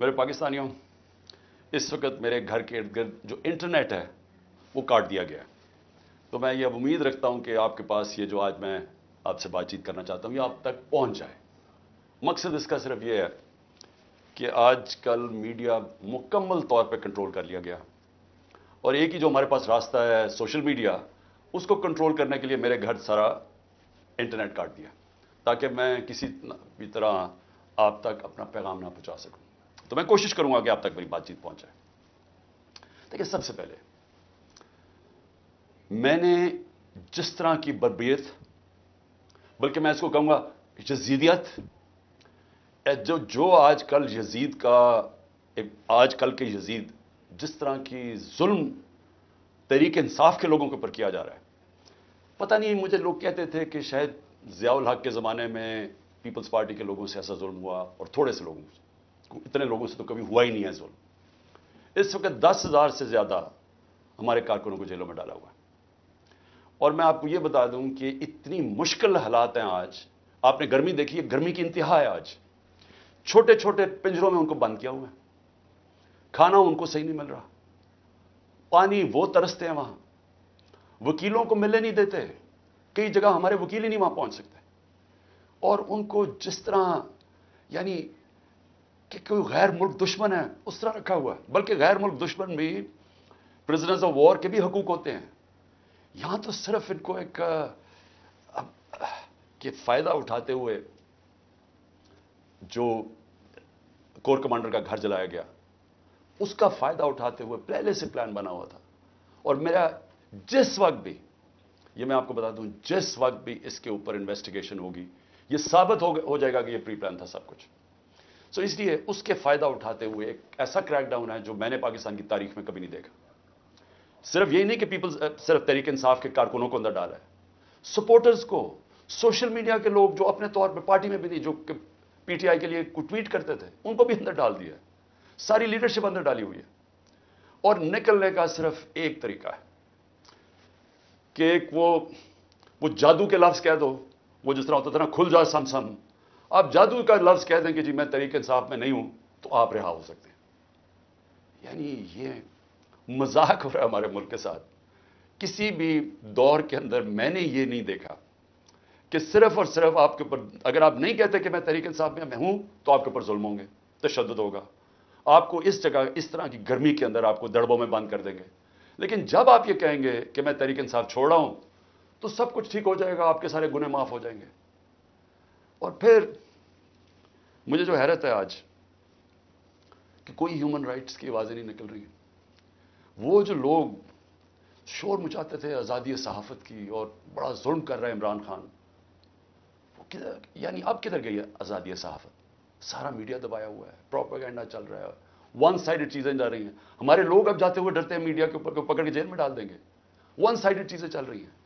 میرے پاکستانیوں، اس وقت میرے گھر کے ارد گرد جو انٹرنیٹ ہے وہ کاٹ دیا گیا ہے. تو میں یہ اب امید رکھتا ہوں کہ آپ کے پاس یہ جو آج میں آپ سے بات چیت کرنا چاہتا ہوں یہ آپ تک پہنچ جائے. مقصد اس کا صرف یہ ہے کہ آج کل میڈیا مکمل طور پہ کنٹرول کر لیا گیا، اور ایک ہی جو ہمارے پاس راستہ ہے سوشل میڈیا، اس کو کنٹرول کرنے کے لیے میرے گھر سارا انٹرنیٹ کاٹ دیا تاکہ میں کسی بھی طرح آپ تک اپنا پیغام نہ پہنچا سکوں. تو میں کوشش کروں گا کہ آپ تک میری بات چیت پہنچ جائے. دیکھیے، سب سے پہلے میں نے جس طرح کی بربریت، بلکہ میں اس کو کہوں گا یزیدیت، جو آج کل یزید کا، آج کل کے یزید جس طرح کی ظلم تحریک انصاف کے لوگوں کے اوپر کیا جا رہا ہے. پتہ نہیں، مجھے لوگ کہتے تھے کہ شاید ضیاء الحق کے زمانے میں پیپلز پارٹی کے لوگوں سے ایسا ظلم ہوا، اور تھوڑے سے لوگوں سے، اتنے لوگوں سے تو کبھی ہوا ہی نہیں ہے ظلم. اس وقت 10,000 سے زیادہ ہمارے کارکنوں کو جیلوں میں ڈالا ہوا ہے. اور میں آپ کو یہ بتا دوں کہ اتنی مشکل حالات ہیں آج. آپ نے گرمی دیکھی ہے، گرمی کی انتہا ہے آج. چھوٹے چھوٹے پنجروں میں ان کو بند کیا ہوا ہے، کھانا ان کو صحیح نہیں مل رہا، پانی وہ ترستے ہیں وہاں، وکیلوں کو ملنے نہیں دیتے، کئی جگہ ہمارے وکیل ہی نہیں وہاں پہنچ سکتے. اور ان کو جس طرح، یعنی کہ کوئی غیر ملک دشمن ہے اس طرح رکھا ہوا ہے. بلکہ غیر ملک دشمن بھی پرزنرز آف وار کے بھی حقوق ہوتے ہیں. یہاں تو صرف ان کو ایک کہ فائدہ اٹھاتے ہوئے جو کور کمانڈر کا گھر جلایا گیا، اس کا فائدہ اٹھاتے ہوئے پہلے سے پلان بنا ہوا تھا. اور میرا جس وقت بھی، یہ میں آپ کو بتا دوں، جس وقت بھی اس کے اوپر انویسٹیگیشن ہوگی یہ ثابت ہو جائے گا کہ یہ پری پلان تھا سب کچھ. سو اس لیے اس کے فائدہ اٹھاتے ہوئے ایک ایسا کریک ڈاؤن ہے جو میں نے پاکستان کی تاریخ میں کبھی نہیں دیکھا. صرف یہی نہیں کہ صرف تحریک انصاف کے کارکنوں کو اندر ڈالا ہے، سپورٹرز کو، سوشل میڈیا کے لوگ جو اپنے طور پہ پارٹی میں بھی نہیں، جو پی ٹی آئی کے لیے ٹویٹ کرتے تھے، ان کو بھی اندر ڈال دیا ہے. ساری لیڈرشپ اندر ڈالی ہوئی ہے. اور نکلنے کا صرف ایک طریقہ ہے کہ ایک وہ جادو کے لفظ کہہ دو. وہ جس طرح ہوتا تھا نا، کھل جا سم سم، آپ جادو کا لفظ کہہ دیں کہ جی میں تحریک انصاف میں نہیں ہوں، تو آپ رہا ہو سکتے ہیں. یعنی یہ مذاق ہو رہا ہے ہمارے ملک کے ساتھ. کسی بھی دور کے اندر میں نے یہ نہیں دیکھا کہ صرف اور صرف آپ کے اوپر، اگر آپ نہیں کہتے کہ میں تحریک انصاف میں ہوں، تو آپ کے اوپر ظلم ہوں گے، تشدد ہوگا، آپ کو اس جگہ اس طرح کی گرمی کے اندر آپ کو دڑبوں میں بند کر دیں گے. لیکن جب آپ یہ کہیں گے کہ میں تحریک انصاف چھوڑ رہا ہوں، تو سب کچھ ٹھیک ہو جائے گا، آپ کے سارے گناہ معاف ہو جائیں گے. اور پھر مجھے جو حیرت ہے آج کہ کوئی ہیومن رائٹس کی آوازیں نہیں نکل رہی ہیں. وہ جو لوگ شور مچاتے تھے آزادی صحافت کی اور بڑا ظلم کر رہا ہے عمران خان، وہ کدھر، یعنی اب کدھر گئی ہے آزادی صحافت؟ سارا میڈیا دبایا ہوا ہے، پروپیگنڈا چل رہا ہے، ون سائیڈڈ چیزیں جا رہی ہیں. ہمارے لوگ اب جاتے ہوئے ڈرتے ہیں میڈیا کے اوپر، پکڑ کے جیل میں ڈال دیں گے. ون سائیڈڈ چیزیں چل رہی ہیں.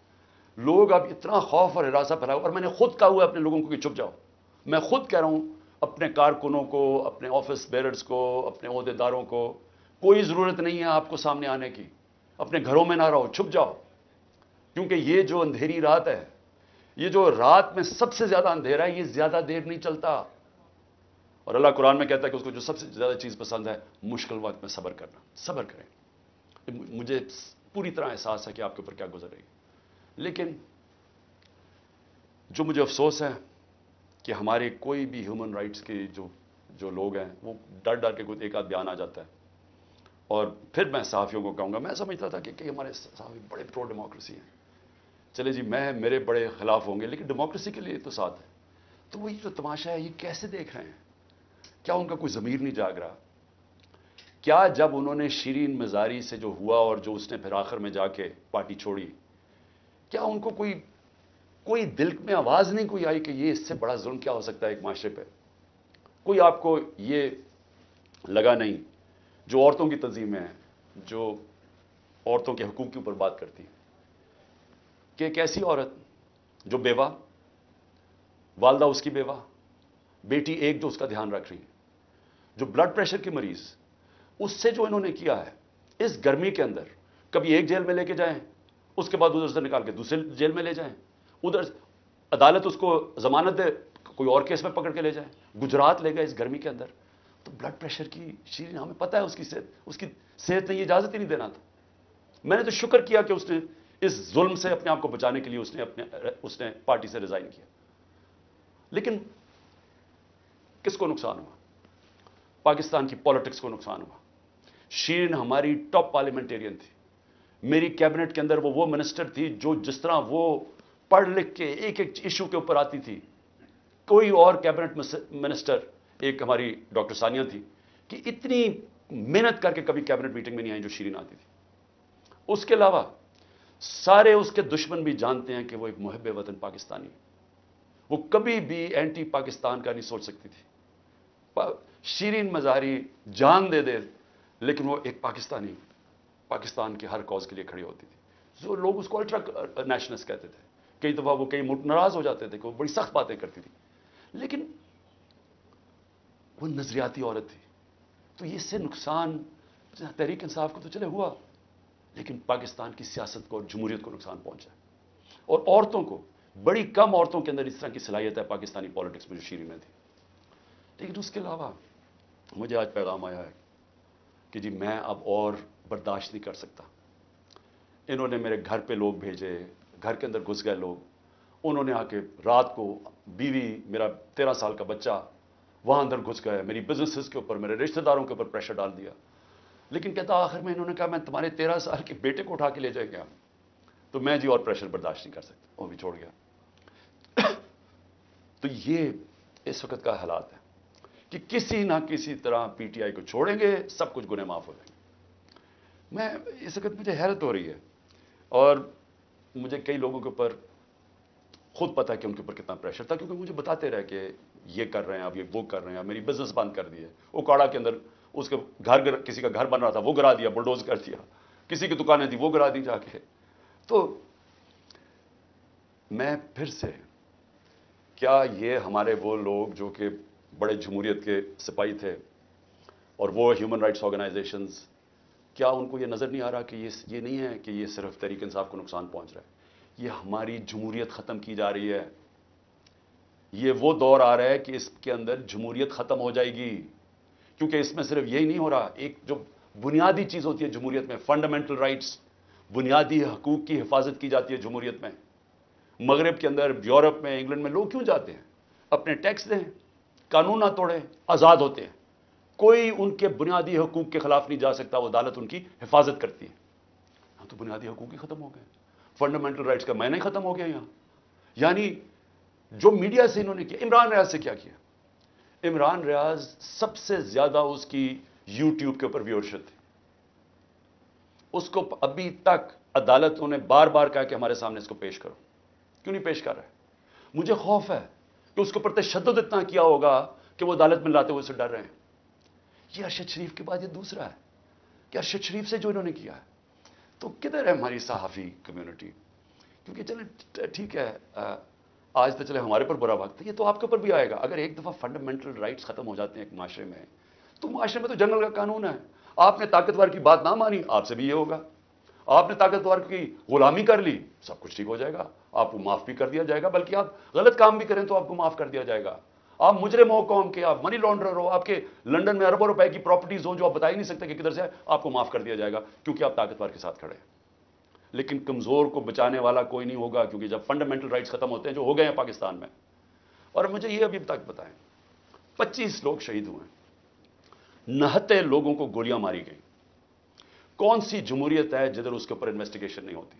لوگ اب اتنا خوف اور ہراساں پھیلا ہوا. اور میں نے خود کہا ہوا ہے اپنے لوگوں کو کہ چپ جاؤ. میں خود کہہ رہا ہوں اپنے کارکنوں کو، اپنے آفس بیررز کو، اپنے عہدے داروں کو، کوئی ضرورت نہیں ہے آپ کو سامنے آنے کی. اپنے گھروں میں نہ رہو، چھپ جاؤ. کیونکہ یہ جو اندھیری رات ہے، یہ جو رات میں سب سے زیادہ اندھیرا ہے، یہ زیادہ دیر نہیں چلتا. اور اللہ قرآن میں کہتا ہے کہ اس کو جو سب سے زیادہ چیز پسند ہے، مشکل وقت میں صبر کرنا. صبر کریں. مجھے پوری طرح احساس ہے کہ آپ کے اوپر کیا گزر رہی ہے. لیکن جو مجھے افسوس ہے کہ ہمارے کوئی بھی ہیومن رائٹس کے جو لوگ ہیں، وہ ڈر ڈر کے کوئی ایک آدھ بیان آ جاتا ہے. اور پھر میں صحافیوں کو کہوں گا، میں سمجھتا تھا کہ ہمارے صحافی بڑے پرو ڈیموکریسی ہیں، چلے جی میرے بڑے خلاف ہوں گے لیکن ڈیموکریسی کے لیے تو ساتھ ہے. تو وہی جو تماشا ہے، یہ کیسے دیکھ رہے ہیں؟ کیا ان کا کوئی ضمیر نہیں جاگ رہا؟ کیا جب انہوں نے شیرین مزاری سے جو ہوا اور جو اس نے پھر آخر میں جا کے پارٹی چھوڑی، کیا ان کو کوئی دل میں آواز نہیں کوئی آئی کہ یہ اس سے بڑا ظلم کیا ہو سکتا ہے ایک معاشرے پہ؟ کوئی آپ کو یہ لگا نہیں؟ جو عورتوں کی تنظیمیں ہیں، جو عورتوں کے حقوق کے اوپر بات کرتی ہیں، کہ ایک ایسی عورت جو بیوہ، والدہ اس کی بیوہ، بیٹی ایک جو اس کا دھیان رکھ رہی ہے، جو بلڈ پریشر کی مریض، اس سے جو انہوں نے کیا ہے اس گرمی کے اندر، کبھی ایک جیل میں لے کے جائیں، اس کے بعد ادھر سے نکال کے دوسرے جیل میں لے جائیں، ادھر عدالت اس کو ضمانت دے، کوئی اور کیس میں پکڑ کے لے جائیں، گجرات لے گئے اس گرمی کے اندر. تو بلڈ پریشر کی شیرین ہمیں پتہ ہے اس کی صحت نے یہ اجازت ہی نہیں دینا تھا. میں نے تو شکر کیا کہ اس نے اس ظلم سے اپنے آپ کو بچانے کے لیے اس نے پارٹی سے ریزائن کیا. لیکن کس کو نقصان ہوا؟ پاکستان کی پالیٹکس کو نقصان ہوا. شیرین ہماری ٹاپ پارلیمنٹیرین تھی. میری کیبنٹ کے اندر وہ منسٹر تھی جو جس طرح وہ پڑھ لکھ کے ایک ایک ایشو کے اوپر آتی تھی. کوئی اور کیبنٹ منسٹر، ایک ہماری ڈاکٹر ثانیہ تھی کہ اتنی محنت کر کے کبھی کیبنٹ میٹنگ میں نہیں آئی جو شیرین آتی تھی. اس کے علاوہ سارے اس کے دشمن بھی جانتے ہیں کہ وہ ایک محب وطن پاکستانی. وہ کبھی بھی اینٹی پاکستان کا نہیں سوچ سکتی تھی. شیرین مظاہری جان دے دے لیکن وہ ایک پاکستان کے ہر کاز کے لیے کھڑی ہوتی تھی. جو لوگ اس کو الٹرا نیشنلسٹ کہتے تھے. کئی دفعہ وہ کئی ناراض ہو جاتے تھے کہ وہ بڑی سخت باتیں کرتی تھی، لیکن وہ نظریاتی عورت تھی. تو اس سے نقصان تحریک انصاف کو تو چلے ہوا، لیکن پاکستان کی سیاست کو اور جمہوریت کو نقصان پہنچا. اور عورتوں کو، بڑی کم عورتوں کے اندر اس طرح کی صلاحیت ہے پاکستانی پالیٹکس میں جو شیرین میں تھی. لیکن اس کے علاوہ مجھے آج پیغام آیا ہے کہ جی میں اب اور برداشت نہیں کر سکتا. انہوں نے میرے گھر پہ لوگ بھیجے، گھر کے اندر گھس گئے لوگ. انہوں نے آ کے رات کو بیوی، میرا 13 سال کا بچہ وہاں اندر گھس گئے، میری بزنسز کے اوپر، میرے رشتہ داروں کے اوپر پریشر ڈال دیا. لیکن کہتا آخر میں انہوں نے کہا میں تمہارے 13 سال کے بیٹے کو اٹھا کے لے جائے گا. تو میں جی اور پریشر برداشت نہیں کر سکتا، وہ بھی چھوڑ گیا. تو یہ اس وقت کا حالات ہے کہ کسی نہ کسی طرح پی ٹی آئی کو چھوڑیں گے، سب کچھ گناہ معاف ہو جائیں گے. میں اس وقت مجھے حیرت ہو رہی ہے، اور مجھے کئی لوگوں کے اوپر خود پتا کہ ان کے اوپر کتنا پریشر تھا، کیونکہ مجھے بتاتے رہے کہ یہ کر رہے ہیں، اب یہ وہ کر رہے ہیں، میری بزنس بند کر دی ہے. اوکاڑا کے اندر اس کے گھر، کسی کا گھر بن رہا تھا وہ گرا دیا، بلڈوز کر دیا. کسی کی دکانیں تھی وہ گرا دی جا کے. تو میں پھر سے، کیا یہ ہمارے وہ لوگ جو کہ بڑے جمہوریت کے سپاہی تھے اور وہ ہیومن رائٹس آرگنائزیشنز، کیا ان کو یہ نظر نہیں آ رہا کہ یہ نہیں ہے کہ یہ صرف تحریک انصاف کو نقصان پہنچ رہا ہے، یہ ہماری جمہوریت ختم کی جا رہی ہے. یہ وہ دور آ رہا ہے کہ اس کے اندر جمہوریت ختم ہو جائے گی. کیونکہ اس میں صرف یہی نہیں ہو رہا، ایک جو بنیادی چیز ہوتی ہے جمہوریت میں، فنڈامنٹل رائٹس، بنیادی حقوق کی حفاظت کی جاتی ہے جمہوریت میں. مغرب کے اندر، یورپ میں، انگلینڈ میں لوگ کیوں جاتے ہیں؟ اپنے ٹیکس دیں، قانون نہ توڑیں، آزاد ہوتے ہیں. کوئی ان کے بنیادی حقوق کے خلاف نہیں جا سکتا، وہ عدالت ان کی حفاظت کرتی ہے. ہاں تو بنیادی حقوق ہی ختم ہو گئے، فنڈامنٹل رائٹس کا معنی ہی ختم ہو گیا یہاں. یعنی جو میڈیا سے انہوں نے کیا، عمران ریاض سے کیا کیا؟ عمران ریاض سب سے زیادہ اس کی یوٹیوب کے اوپر ویورشپ تھی. اس کو ابھی تک عدالتوں نے بار بار کہا کہ ہمارے سامنے اس کو پیش کرو. کیوں نہیں پیش کر رہے؟ مجھے خوف ہے کہ اس کے اوپر تشدد اتنا کیا ہوگا کہ وہ عدالت میں لاتے ہوئے سے ڈر رہے ہیں. یہ ارشد شریف کے بعد یہ دوسرا ہے کہ ارشد شریف سے جو انہوں نے کیا ہے. تو کدھر ہے ہماری صحافی کمیونٹی؟ کیونکہ چلیں ٹھیک ہے، آج تو چلے ہمارے پر برا وقت ہے، یہ تو آپ کے اوپر بھی آئے گا. اگر ایک دفعہ فنڈامنٹل رائٹس ختم ہو جاتے ہیں ایک معاشرے میں، تو معاشرے میں تو جنگل کا قانون ہے. آپ نے طاقتور کی بات نہ مانی، آپ سے بھی یہ ہوگا. آپ نے طاقتور کی غلامی کر لی، سب کچھ ٹھیک ہو جائے گا، آپ کو معاف بھی کر دیا جائے گا، بلکہ آپ غلط کام بھی کریں تو آپ کو معاف کر دیا جائے گا. آپ مجرم ہو قوم کے، آپ منی لانڈرر ہو، آپ کے لنڈن میں اربوں روپے کی پراپرٹیز ہوں جو آپ بتا ہی نہیں سکتے کہ کدھر سے، آپ کو معاف کر دیا جائے گا کیونکہ آپ طاقتور کے ساتھ کھڑے ہیں. لیکن کمزور کو بچانے والا کوئی نہیں ہوگا، کیونکہ جب فنڈامنٹل رائٹس ختم ہوتے ہیں جو ہو گئے ہیں پاکستان میں. اور مجھے یہ ابھی تک بتائیں، 25 لوگ شہید ہوئے ہیں، 69 لوگوں کو گولیاں ماری گئیں. کون سی جمہوریت ہے جدھر اس کے اوپر انویسٹیگیشن نہیں ہوتی؟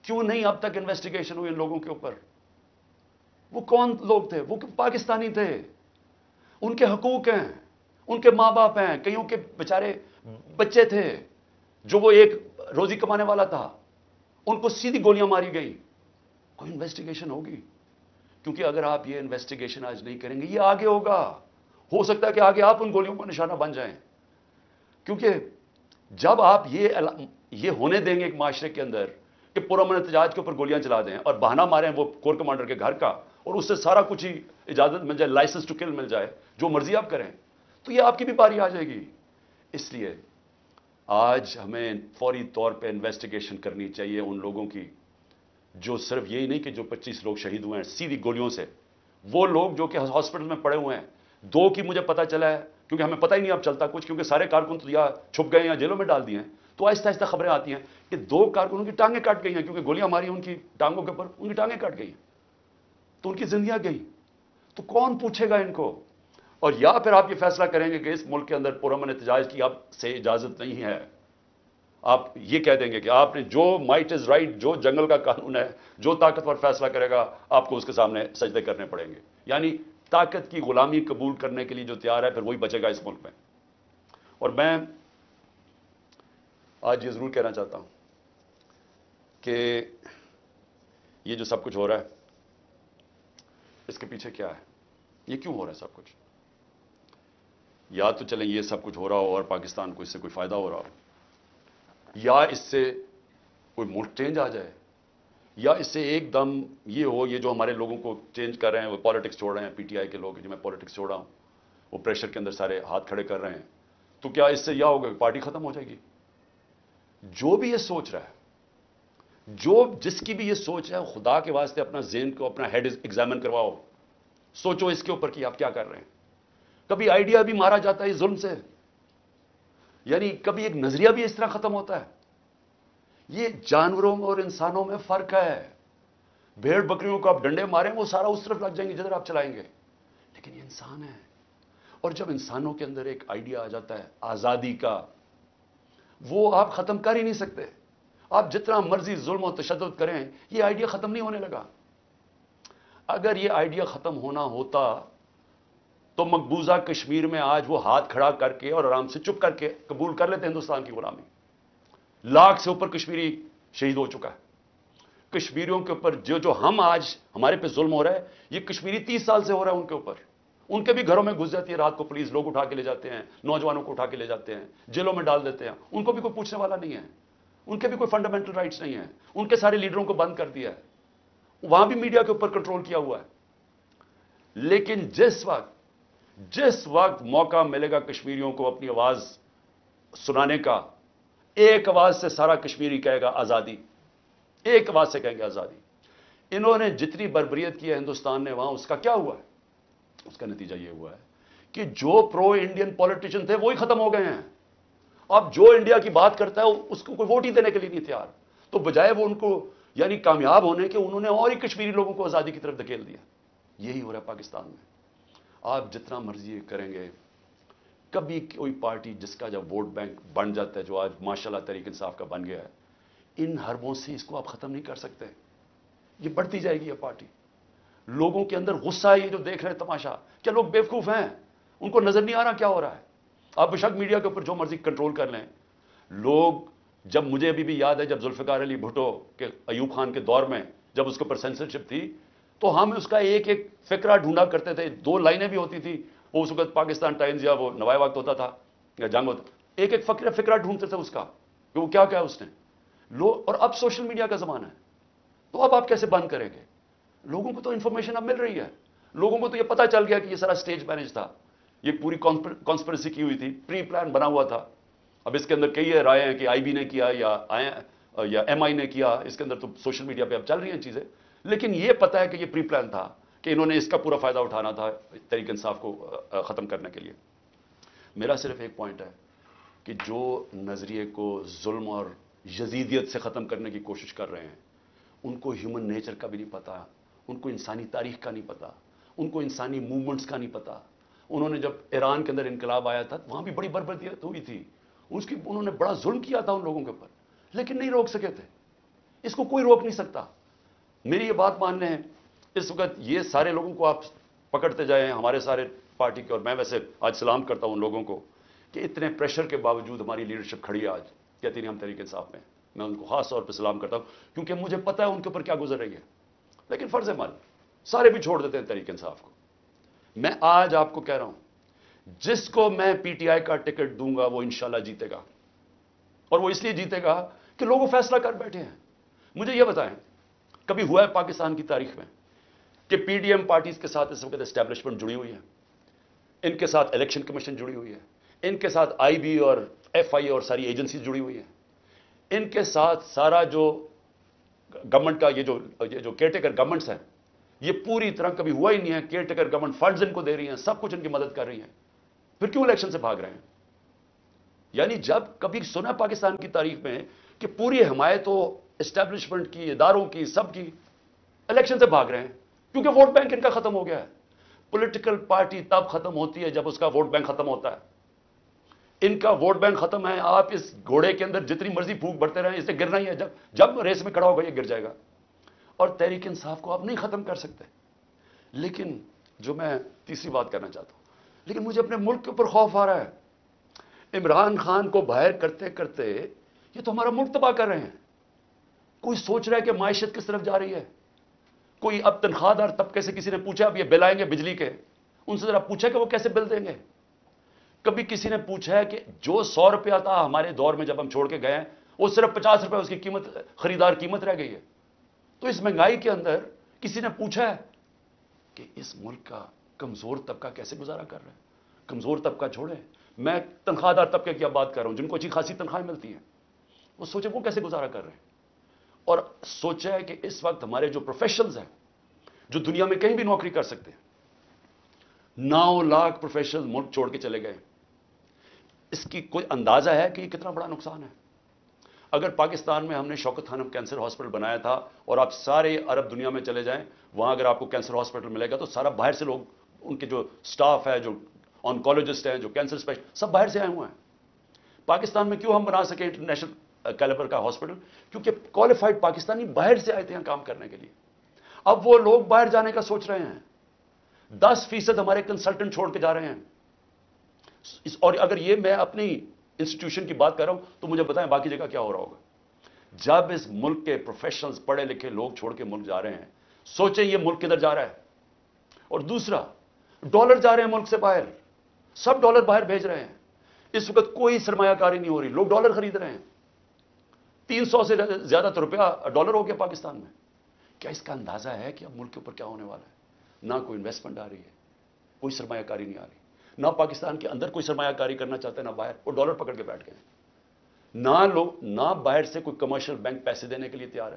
کیوں نہیں اب تک انویسٹیگیشن ہوئی ان لوگوں کے اوپر؟ وہ کون لوگ تھے؟ وہ پاکستانی تھے، ان کے حقوق ہیں، ان کے ماں باپ ہیں، کئیوں کے بیچارے بچے تھے جو وہ ایک روزی کمانے والا تھا، ان کو سیدھی گولیاں ماری گئی. کوئی انویسٹیگیشن ہوگی؟ کیونکہ اگر آپ یہ انویسٹیگیشن آج نہیں کریں گے، یہ آگے ہوگا. ہو سکتا ہے کہ آگے آپ ان گولیوں کا نشانہ بن جائیں. کیونکہ جب آپ یہ ہونے دیں گے ایک معاشرے کے اندر کہ پرامن احتجاج کے اوپر گولیاں چلا دیں اور بہانہ ماریں وہ کور کمانڈر کے گھر کا، اور اس سے سارا کچھ ہی اجازت مل جائے، لائسنس ٹو کل مل جائے، جو مرضی آپ کریں، تو یہ آپ کی بھی باری آ جائے گی. اس لیے آج ہمیں فوری طور پہ انویسٹیگیشن کرنی چاہیے ان لوگوں کی، جو صرف یہی نہیں کہ جو 25 لوگ شہید ہوئے ہیں سیدھی گولیوں سے، وہ لوگ جو کہ ہاسپٹل میں پڑے ہوئے ہیں. 2 کی مجھے پتا چلا ہے کہ کیونکہ ہمیں پتہ ہی نہیں اب چلتا کچھ، کیونکہ سارے کارکن تو یا چھپ گئے ہیں یا جیلوں میں ڈال دیے ہیں. تو آہستہ آہستہ خبریں آتی ہیں کہ 2 کارکنوں کی ٹانگیں کاٹ گئی ہیں، کیونکہ گولیاں ماری ان کی ٹانگوں کے اوپر، ان کی ٹانگیں کاٹ گئی ہیں، تو ان کی زندگیاں گئی. تو کون پوچھے گا ان کو؟ اور یا پھر آپ یہ فیصلہ کریں گے کہ اس ملک کے اندر پرامن احتجاج کی آپ سے اجازت نہیں ہے. آپ یہ کہہ دیں گے کہ آپ نے جو مائٹ از رائٹ، جو جنگل کا قانون ہے، جو طاقتور فیصلہ کرے گا آپ کو اس کے سامنے سجدے کرنے پڑیں گے. یعنی طاقت کی غلامی قبول کرنے کے لیے جو تیار ہے پھر وہی بچے گا اس ملک میں. اور میں آج یہ ضرور کہنا چاہتا ہوں کہ یہ جو سب کچھ ہو رہا ہے اس کے پیچھے کیا ہے، یہ کیوں ہو رہا ہے سب کچھ؟ یا تو چلیں یہ سب کچھ ہو رہا ہو اور پاکستان کو اس سے کوئی فائدہ ہو رہا ہو، یا اس سے کوئی ملک چینج آ جائے، یا اس سے ایک دم یہ ہو، یہ جو ہمارے لوگوں کو چینج کر رہے ہیں وہ پالیٹکس چھوڑ رہے ہیں، پی ٹی آئی کے لوگ جو میں پالیٹکس چھوڑ رہا ہوں وہ پریشر کے اندر سارے ہاتھ کھڑے کر رہے ہیں، تو کیا اس سے یہ ہوگا کہ پارٹی ختم ہو جائے گی؟ جو بھی یہ سوچ رہا ہے، جس کی بھی یہ سوچ ہے، خدا کے واسطے اپنا ذہن کو، اپنا ہیڈ ایگزامن کرواؤ، سوچو اس کے اوپر کہ آپ کیا کر رہے ہیں. کبھی آئیڈیا بھی مارا جاتا ہے اس ظلم سے، یعنی کبھی ایک نظریہ بھی اس طرح ختم ہوتا ہے. یہ جانوروں اور انسانوں میں فرق ہے. بھیڑ بکریوں کو آپ ڈنڈے ماریں وہ سارا اس طرف لگ جائیں گے جدھر آپ چلائیں گے، لیکن یہ انسان ہے. اور جب انسانوں کے اندر ایک آئیڈیا آ جاتا ہے آزادی کا، وہ آپ ختم کر ہی نہیں سکتے. آپ جتنا مرضی ظلم و تشدد کریں یہ آئیڈیا ختم نہیں ہونے لگا. اگر یہ آئیڈیا ختم ہونا ہوتا تو مقبوضہ کشمیر میں آج وہ ہاتھ کھڑا کر کے اور آرام سے چپ کر کے قبول کر لیتے ہندوستان کی غلامی. 1,00,000 سے اوپر کشمیری شہید ہو چکا ہے. کشمیریوں کے اوپر جو ہم آج ہمارے پہ ظلم ہو رہا ہے یہ کشمیری 30 سال سے ہو رہا ہے ان کے اوپر. ان کے بھی گھروں میں گھس جاتی ہے رات کو پولیس، لوگ اٹھا کے لے جاتے ہیں، نوجوانوں کو اٹھا کے لے جاتے ہیں، جیلوں میں ڈال دیتے ہیں. ان کو بھی کوئی پوچھنے والا نہیں ہے، ان کے بھی کوئی فنڈامنٹل رائٹس نہیں ہیں. ان کے سارے لیڈروں کو بند کر دیا ہے، وہاں بھی میڈیا کے اوپر کنٹرول کیا ہوا ہے. لیکن جس وقت موقع ملے گا کشمیریوں کو اپنی آواز سنانے کا، ایک آواز سے سارا کشمیری کہے گا آزادی، ایک آواز سے کہیں گے آزادی. انہوں نے جتنی بربریت کی ہے ہندوستان نے وہاں، اس کا کیا ہوا ہے؟ اس کا نتیجہ یہ ہوا ہے کہ جو پرو انڈین پولیٹیشین تھے وہی ختم ہو گئے ہیں. اب جو انڈیا کی بات کرتا ہے اس کو کوئی ووٹ ہی دینے کے لیے نہیں تیار. تو بجائے وہ ان کو یعنی کامیاب ہونے کے، انہوں نے اور ہی کشمیری لوگوں کو آزادی کی طرف دھکیل دیا. یہی ہو رہا ہے پاکستان میں. آپ جتنا مرضی کریں گے، کبھی کوئی پارٹی جس کا جب ووٹ بینک بن جاتا ہے، جو آج ماشاءاللہ تحریک انصاف کا بن گیا ہے، ان حربوں سے اس کو آپ ختم نہیں کر سکتے. یہ بڑھتی جائے گی یہ پارٹی. لوگوں کے اندر غصہ ہے، یہ جو دیکھ رہے ہیں تماشا. کیا لوگ بیوقوف ہیں؟ ان کو نظر نہیں آ رہا کیا ہو رہا ہے؟ آپ بے شک میڈیا کے اوپر جو مرضی کنٹرول کر لیں. لوگ جب مجھے ابھی بھی یاد ہے جب ذوالفقار علی بھٹو کے ایوب خان کے دور میں جب اس کے اوپر سینسرشپ تھی تو ہم اس کا ایک ایک فقرہ ڈھونڈا کرتے تھے. 2 لائنیں بھی ہوتی تھی. وہ اس وقت پاکستان ٹائمز یا وہ نوائے وقت ہوتا تھا یا جنگ ہوتا، ایک ایک فقرہ ڈھونڈتے تھے اس کا کہ وہ کیا اس نے. اور اب سوشل میڈیا کا زمانہ ہے، تو اب آپ کیسے بند کریں گے؟ لوگوں کو تو انفارمیشن اب مل رہی ہے. لوگوں کو تو یہ پتا چل گیا کہ یہ سارا سٹیج مینج تھا، یہ پوری کانسپریسی کی ہوئی تھی، پری پلان بنا ہوا تھا. اب اس کے اندر کئی رائے ہیں کہ آئی بی نے کیا یا ایم آئی نے کیا. اس کے اندر تو سوشل میڈیا پہ اب چل رہی ہیں چیزیں، لیکن یہ پتا ہے کہ یہ پری پلان تھا کہ انہوں نے اس کا پورا فائدہ اٹھانا تھا تحریک انصاف کو ختم کرنے کے لیے. میرا صرف ایک پوائنٹ ہے کہ جو نظریے کو ظلم اور یزیدیت سے ختم کرنے کی کوشش کر رہے ہیں ان کو ہیومن نیچر کا بھی نہیں پتا، ان کو انسانی تاریخ کا نہیں پتا، ان کو انسانی موومنٹس کا نہیں پتا. انہوں نے جب ایران کے اندر انقلاب آیا تھا وہاں بھی بڑی بربریت ہوئی تھی، انہوں نے بڑا ظلم کیا تھا ان لوگوں کے اوپر، لیکن نہیں روک سکے تھے. اس کو کوئی روک نہیں سکتا. میری یہ بات مان لیں، اس وقت یہ سارے لوگوں کو آپ پکڑتے جائیں، ہمارے سارے پارٹی کے، اور میں ویسے آج سلام کرتا ہوں ان لوگوں کو کہ اتنے پریشر کے باوجود ہماری لیڈرشپ کھڑی ہے آج، کہتی نہیں ہم تحریک انصاف میں. میں ان کو خاص طور پہ سلام کرتا ہوں کیونکہ مجھے پتا ہے ان کے اوپر کیا گزر رہی ہے. لیکن فرض عمل سارے بھی چھوڑ دیتے ہیں تحریک انصاف کو. میں آج آپ کو کہہ رہا ہوں جس کو میں پی ٹی آئی کا ٹکٹ دوں گا وہ انشاءاللہ جیتے گا، اور وہ اس لیے جیتے گا کہ لوگ فیصلہ کر بیٹھے ہیں. مجھے یہ بتائیں کبھی ہوا ہے پاکستان کی تاریخ میں کہ پی ڈی ایم پارٹیز کے ساتھ اس وقت اسٹیبلشمنٹ جڑی ہوئی ہے، ان کے ساتھ الیکشن کمیشن جڑی ہوئی ہے، ان کے ساتھ آئی بی اور ایف آئی اور ساری ایجنسیز جڑی ہوئی ہیں، ان کے ساتھ سارا جو گورنمنٹ کا یہ جو کیئر ٹیکر گورنمنٹس ہیں یہ پوری طرح کبھی ہوا ہی نہیں ہے. Care taker government funds in کو دے رہی ہیں، سب کچھ ان کی مدد کر رہی ہیں. پھر کیوں الیکشن سے بھاگ رہے ہیں؟ یعنی جب کبھی سنا پاکستان کی تاریخ میں کہ پوری حمایت ہو اسٹیبلشمنٹ کی، اداروں کی، سب کی، الیکشن سے بھاگ رہے ہیں کیونکہ ووٹ بینک ان کا ختم ہو گیا ہے. پولیٹیکل پارٹی تب ختم ہوتی ہے جب اس کا ووٹ بینک ختم ہوتا ہے. ان کا ووٹ بینک ختم ہے. آپ اس گھوڑے کے اندر جتنی مرضی پھونک بڑھتے رہیں، اسے گرنا ہی ہے. جب ریس میں کھڑا ہوگا یہ گر جائے گا. اور تحریک انصاف کو آپ نہیں ختم کر سکتے. لیکن جو میں تیسری بات کرنا چاہتا ہوں، لیکن مجھے اپنے ملک کے اوپر خوف آ رہا ہے. عمران خان کو باہر کرتے کرتے یہ تو ہمارا ملک تباہ کر رہے ہیں. کوئی سوچ رہا ہے کہ معیشت کس طرف جا رہی ہے؟ کوئی اب تنخواہ دار طبقے سے کسی نے پوچھا، اب یہ بل آئیں گے بجلی کے، ان سے ذرا پوچھا کہ وہ کیسے بل دیں گے؟ کبھی کسی نے پوچھا ہے کہ جو 100 روپیہ تھا ہمارے دور میں جب ہم چھوڑ کے گئے ہیں، وہ صرف 50 روپے اس کی قیمت، خریدار قیمت رہ گئی ہے. تو اس مہنگائی کے اندر کسی نے پوچھا ہے کہ اس ملک کا کمزور طبقہ کیسے گزارا کر رہا ہے؟ کمزور طبقہ چھوڑے، میں تنخواہ دار طبقے کی اب بات کر رہا ہوں جن کو اچھی خاصی تنخواہیں ملتی ہیں. وہ سوچے وہ کیسے گزارا کر رہے ہیں. اور سوچا ہے کہ اس وقت ہمارے جو پروفیشنلز ہیں، جو دنیا میں کہیں بھی نوکری کر سکتے ہیں، 9 لاکھ پروفیشنل ملک چھوڑ کے چلے گئے. اس کی کوئی اندازہ ہے کہ یہ کتنا بڑا نقصان ہے؟ اگر پاکستان میں ہم نے شوکت خانم کینسر ہاسپٹل بنایا تھا، اور آپ سارے عرب دنیا میں چلے جائیں، وہاں اگر آپ کو کینسر ہاسپٹل ملے گا تو سارا باہر سے لوگ، ان کے جو سٹاف ہے، جو آنکولوجسٹ ہیں، جو کینسر اسپیشلسٹ، سب باہر سے آئے ہوئے ہیں. پاکستان میں کیوں ہم بنا سکے انٹرنیشنل کیلیبر کا ہاسپٹل؟ کیونکہ کوالیفائڈ پاکستانی باہر سے آئے تھے یہاں کام کرنے کے لیے. اب وہ لوگ باہر جانے کا سوچ رہے ہیں. 10% ہمارے کنسلٹنٹ چھوڑ کے جا رہے ہیں. اور اگر یہ میں اپنی انسٹیٹیوشن کی بات کر رہا ہوں تو مجھے بتائیں باقی جگہ کیا ہو رہا ہوگا. جب اس ملک کے پروفیشنلز، پڑھے لکھے لوگ چھوڑ کے ملک جا رہے ہیں، سوچیں یہ ملک کدھر جا رہا ہے. اور دوسرا، ڈالر جا رہے ہیں ملک سے باہر، سب ڈالر باہر بھیج رہے ہیں. اس وقت کوئی سرمایہ کاری نہیں ہو رہی، لوگ ڈالر خرید رہے ہیں. 300 سے زیادہ تو روپیہ ڈالر ہو گیا پاکستان میں. کیا اس کا اندازہ ہے کہ اب ملک کے اوپر کیا ہونے والا ہے؟ نہ کوئی انویسٹمنٹ آ رہی ہے، کوئی سرمایہ کاری نہیں آ رہی. نہ پاکستان کے اندر کوئی سرمایہ کاری کرنا چاہتے ہیں، نہ باہر. وہ ڈالر پکڑ کے بیٹھ گئے. نہ باہر سے کوئی کمرشل بینک پیسے دینے کے لیے تیار ہے،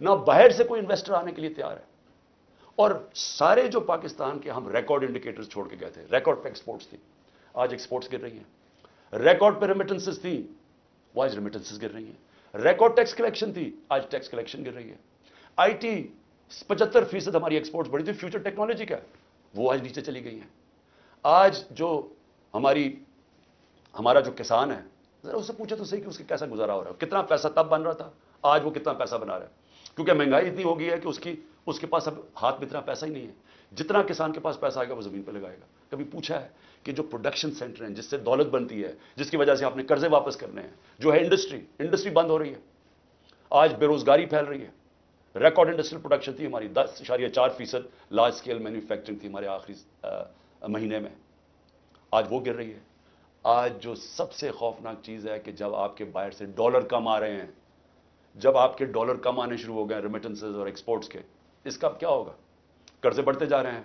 نہ باہر سے کوئی انویسٹر آنے کے لیے تیار ہے. اور سارے جو پاکستان کے ہم ریکارڈ انڈیکیٹرز چھوڑ کے گئے تھے، ریکارڈ پہ ایکسپورٹس تھی، آج ایکسپورٹس گر رہی ہیں. ریکارڈ پہ ریمیٹنسز تھی، وہ آج ریمیٹنسز گر رہی ہیں. ریکارڈ ٹیکس کلیکشن تھی، آج ٹیکس کلیکشن گر رہی ہے. آئی ٹی 75% ہماری ایکسپورٹس بڑی تھی فیوچر ٹیکنالوجی کا، وہ آج نیچے چلی گئی ہیں. آج جو ہمارا جو کسان ہے، ذرا اس سے پوچھے تو صحیح کہ اس کے کیسا گزارا ہو رہا ہے. کتنا پیسہ تب بن رہا تھا، آج وہ کتنا پیسہ بنا رہا ہے. کیونکہ مہنگائی اتنی ہو گئی ہے کہ اس کے پاس اب ہاتھ میں اتنا پیسہ ہی نہیں ہے. جتنا کسان کے پاس پیسہ آئے گا وہ زمین پہ لگائے گا. کبھی پوچھا ہے کہ جو پروڈکشن سینٹر ہیں جس سے دولت بنتی ہے، جس کی وجہ سے آپ نے قرضے واپس کرنے ہیں، جو ہے انڈسٹری بند ہو رہی ہے. آج بے روزگاری پھیل رہی ہے. ریکارڈ انڈسٹریل پروڈکشن تھی ہماری، 10.4% لارج اسکیل مینوفیکچرنگ تھی ہمارے آخری مہینے میں، آج وہ گر رہی ہے. آج جو سب سے خوفناک چیز ہے کہ جب آپ کے باہر سے ڈالر کم آ رہے ہیں، جب آپ کے ڈالر کم آنے شروع ہو گئے ریمیٹنسز اور ایکسپورٹس کے، اس کا کیا ہوگا؟ قرضے بڑھتے جا رہے ہیں،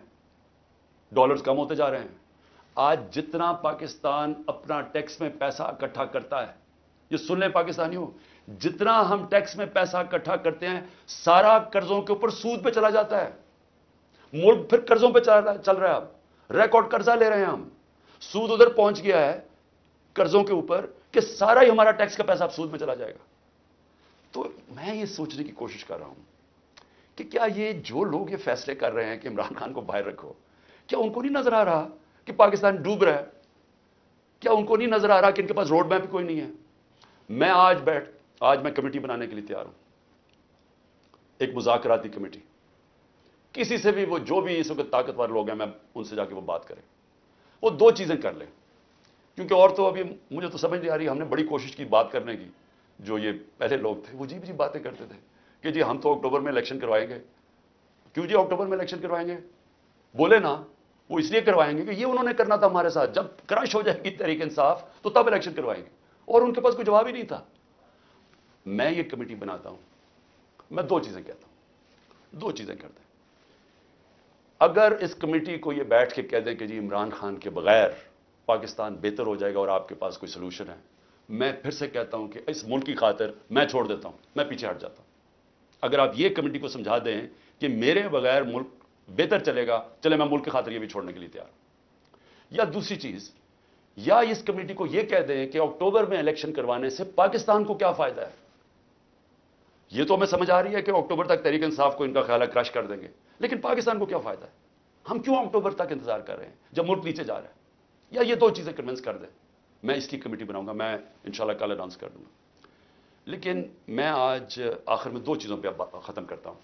ڈالرز کم ہوتے جا رہے ہیں. آج جتنا پاکستان اپنا ٹیکس میں پیسہ اکٹھا کرتا ہے، یہ سن لیں پاکستانیوں، جتنا ہم ٹیکس میں پیسہ اکٹھا کرتے ہیں سارا قرضوں کے اوپر سود پہ چلا جاتا ہے. ملک پھر قرضوں پہ چل رہا ہے. اب ریکارڈ قرضہ لے رہے ہیں ہم، سود ادھر پہنچ گیا ہے قرضوں کے اوپر کہ سارا ہی ہمارا ٹیکس کا پیسہ اب سود میں چلا جائے گا. تو میں یہ سوچنے کی کوشش کر رہا ہوں کہ کیا یہ جو لوگ یہ فیصلے کر رہے ہیں کہ عمران خان کو باہر رکھو، کیا ان کو نہیں نظر آ رہا کہ پاکستان ڈوب رہا ہے؟ کیا ان کو نہیں نظر آ رہا کہ ان کے پاس روڈ میپ کوئی نہیں ہے؟ میں آج میں کمیٹی بنانے کے لیے تیار ہوں، ایک مذاکراتی کمیٹی. کسی سے بھی، وہ جو بھی اس وقت طاقتور لوگ ہیں، میں ان سے جا کے وہ بات کریں. وہ 2 چیزیں کر لیں، کیونکہ اور تو ابھی مجھے تو سمجھ نہیں آ رہی. ہم نے بڑی کوشش کی بات کرنے کی، جو یہ پہلے لوگ تھے وہ عجیب باتیں کرتے تھے کہ جی ہم تو اکتوبر میں الیکشن کروائیں گے. کیوں جی اکتوبر میں الیکشن کروائیں گے؟ بولے نا، وہ اس لیے کروائیں گے کہ یہ انہوں نے کرنا تھا ہمارے ساتھ، جب کرش ہو جائے گی تحریک انصاف تو تب الیکشن کروائیں گے. اور ان کے پاس کوئی جواب ہی نہیں تھا. میں یہ کمیٹی بناتا ہوں، میں 2 چیزیں کہتا ہوں، 2 چیزیں کرتے ہیں. اگر اس کمیٹی کو یہ بیٹھ کے کہہ دیں کہ جی عمران خان کے بغیر پاکستان بہتر ہو جائے گا اور آپ کے پاس کوئی سلوشن ہے، میں پھر سے کہتا ہوں کہ اس ملک کی خاطر میں چھوڑ دیتا ہوں، میں پیچھے ہٹ جاتا ہوں. اگر آپ یہ کمیٹی کو سمجھا دیں کہ میرے بغیر ملک بہتر چلے گا، چلے میں ملک کی خاطر یہ بھی چھوڑنے کے لیے تیار ہوں. یا دوسری چیز یا اس کمیٹی کو یہ کہہ دیں کہ اکتوبر میں الیکشن کروانے سے پاکستان کو کیا فائدہ ہے. یہ تو ہمیں سمجھ آ رہی ہے کہ اکتوبر تک تحریک انصاف کو ان کا خیال ہے کرش کر دیں گے, لیکن پاکستان کو کیا فائدہ ہے؟ ہم کیوں اکتوبر تک انتظار کر رہے ہیں جب ملک نیچے جا رہا ہے؟ یا یہ دو چیزیں کنونس کر دیں, میں اس کی کمیٹی بناؤں گا, میں انشاءاللہ کل اناؤنس کر دوں گا. لیکن میں آج آخر میں دو چیزوں پہ ختم کرتا ہوں.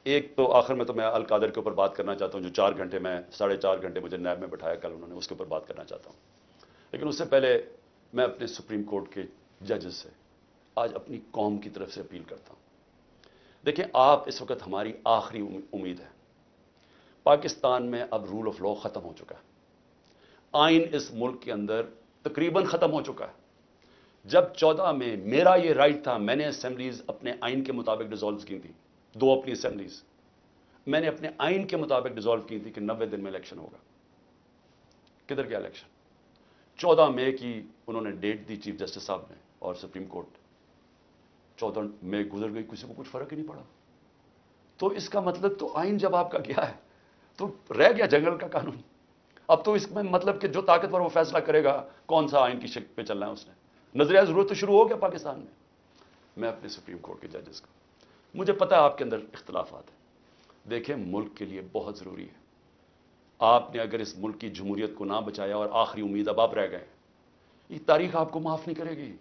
ایک تو آخر میں تو میں القادر کے اوپر بات کرنا چاہتا ہوں, جو 4 گھنٹے میں 4.5 گھنٹے مجھے نیب میں بٹھایا کل انہوں نے, اس کے اوپر بات کرنا چاہتا ہوں. لیکن اس سے پہلے میں اپنے سپریم کورٹ کے ججز سے آج اپنی قوم کی طرف سے اپیل کرتا ہوں. دیکھیں, آپ اس وقت ہماری آخری امید ہے. پاکستان میں اب رول آف لا ختم ہو چکا ہے. آئین اس ملک کے اندر تقریباً ختم ہو چکا ہے. جب 14 میں میرا یہ رائٹ تھا, میں نے اسمبلیز اپنے آئین کے مطابق ڈیزالو کی تھی, 2 اپنی اسمبلیز میں نے اپنے آئین کے مطابق ڈیزالو کی تھی کہ 90 دن میں الیکشن ہوگا. کدھر گیا الیکشن؟ 14 مئی کی انہوں نے ڈیٹ دی چیف جسٹس صاحب نے اور سپریم کورٹ. 14 مئی گزر گئی, کسی کو کچھ فرق ہی نہیں پڑا. تو اس کا مطلب تو آئین جب آپ کا گیا ہے تو رہ گیا جنگل کا قانون. اب تو اس میں مطلب کہ جو طاقتور وہ فیصلہ کرے گا کون سا آئین کی شکل پہ چلنا ہے, اس نے نظریہ ضرورت تو شروع ہو گیا پاکستان میں. میں اپنے سپریم کورٹ کے ججز کو, مجھے پتا ہے آپ کے اندر اختلافات ہیں. دیکھیں, ملک کے لیے بہت ضروری ہے. آپ نے اگر اس ملک کی جمہوریت کو نہ بچایا اور آخری امید اب آپ رہ گئے, یہ تاریخ آپ کو معاف نہیں کرے گی.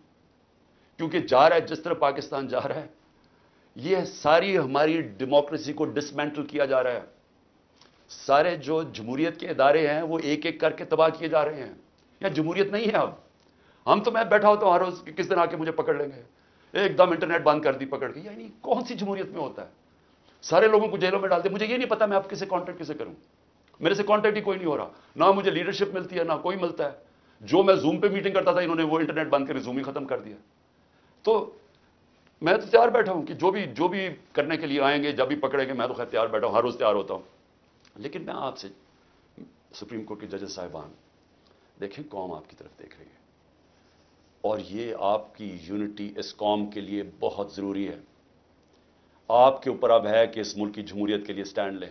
کیونکہ جا رہا ہے جس طرح پاکستان جا رہا ہے, یہ ساری ہماری ڈیموکریسی کو ڈسمینٹل کیا جا رہا ہے. سارے جو جمہوریت کے ادارے ہیں وہ ایک ایک کر کے تباہ کیے جا رہے ہیں. یا جمہوریت نہیں ہے اب. ہم تو میں بیٹھا ہوتا ہوں ہر روز کہ کس دن آ کے مجھے پکڑ لیں گے, ایک دم انٹرنیٹ بند کر دی پکڑ کے. یعنی کون سی جمہوریت میں ہوتا ہے؟ سارے لوگوں کو جیلوں میں ڈالتے. مجھے یہ نہیں پتا میں آپ کسے کانٹیکٹ کسے کروں. میرے سے کانٹیکٹ ہی کوئی نہیں ہو رہا, نہ مجھے لیڈرشپ ملتی ہے نہ کوئی ملتا ہے. جو میں زوم پہ میٹنگ کرتا تھا, انہوں نے وہ انٹرنیٹ بند کر زوم ہی ختم کر دیا. تو میں تو تیار بیٹھا ہوں کہ جو بھی کرنے کے لیے آئیں گے, جب بھی پکڑیں گے, میں تو خیر تیار بیٹھا ہوں, ہر روز تیار ہوتا ہوں. لیکن میں آپ سے سپریم کورٹ کے ججز صاحبان, دیکھیں قوم آپ کی طرف دیکھ رہی ہے, اور یہ آپ کی یونٹی اس قوم کے لیے بہت ضروری ہے. آپ کے اوپر اب ہے کہ اس ملک کی جمہوریت کے لیے سٹینڈ لیں.